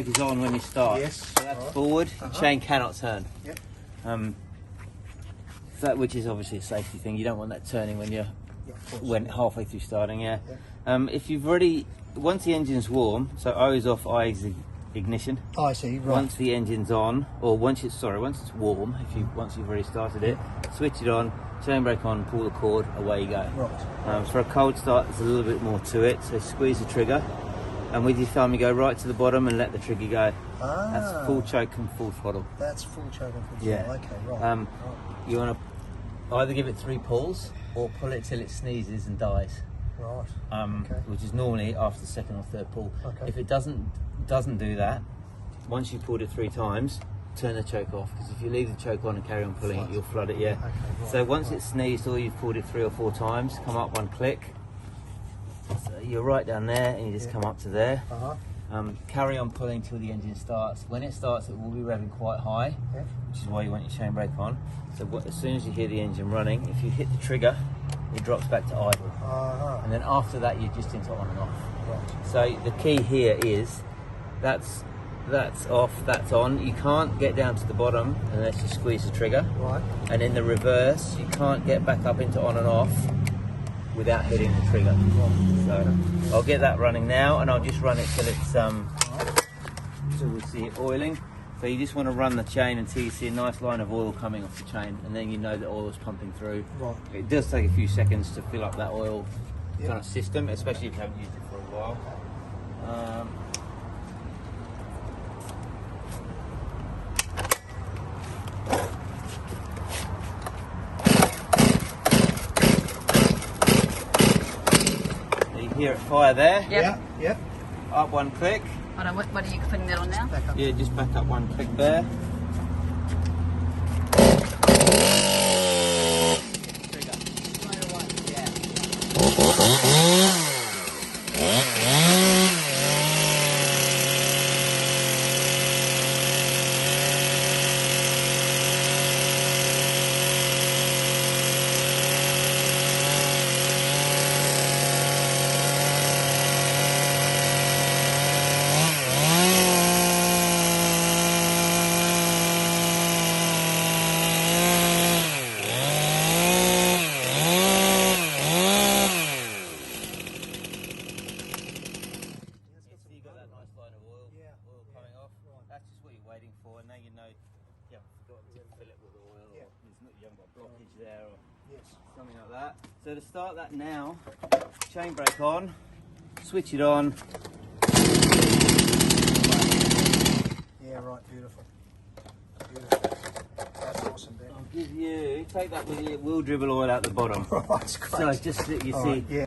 Is on when you start. Yes. So that's forward. The chain cannot turn. Yep. Which is obviously a safety thing. You don't want that turning when you're halfway through starting. Yeah. If you've already, once the engine's warm, so O is off, I is ignition. Oh, I see. Right. Once the engine's on, or once it's warm, once you've already started it, switch it on, chain brake on, pull the cord, away you go. Right. For a cold start, there's a little bit more to it. So squeeze the trigger. And with your thumb, you go right to the bottom and let the trigger go. Ah, that's full choke and full throttle. That's full choke and full Yeah. throttle. Okay, right. You want to either give it 3 pulls or pull it till it sneezes and dies. Right. Which is normally after the 2nd or 3rd pull. Okay. If it doesn't do that, once you've pulled it 3 times, turn the choke off. Because if you leave the choke on and carry on pulling it, you'll flood it. Yeah. Okay, right. So once it's sneezed or you've pulled it 3 or 4 times, come up one click. So you're right down there, and you just come up to there. Carry on pulling till the engine starts. When it starts, it will be revving quite high, which is why you want your chain brake on. So as soon as you hear the engine running, if you hit the trigger, it drops back to idle. And then after that, you're just into on and off. Right. So the key here is that's off, that's on. You can't get down to the bottom unless you squeeze the trigger. Right. And in the reverse, you can't get back up into on and off without hitting the trigger. So I'll get that running now, and I'll just run it till it's so we'll see it oiling. So you just want to run the chain until you see a nice line of oil coming off the chain, and then you know that oil is pumping through. Right. It does take a few seconds to fill up that oil kind of system, especially if you haven't used it for a while. Hear it fire there. Yep. Up one click. Hold on, what are you putting that on now? Back up. Yeah, just back up one click there. Trigger. That's just what you're waiting for, and now you know you haven't forgotten to fill it with oil, or you haven't got blockage there, or something like that. So to start that now, chain brake on, switch it on. Yeah, right, beautiful. Beautiful. That's awesome, Ben. I'll give you, take that with you, it will dribble oil out the bottom. Right, it's great. So just so you All see. right, yeah.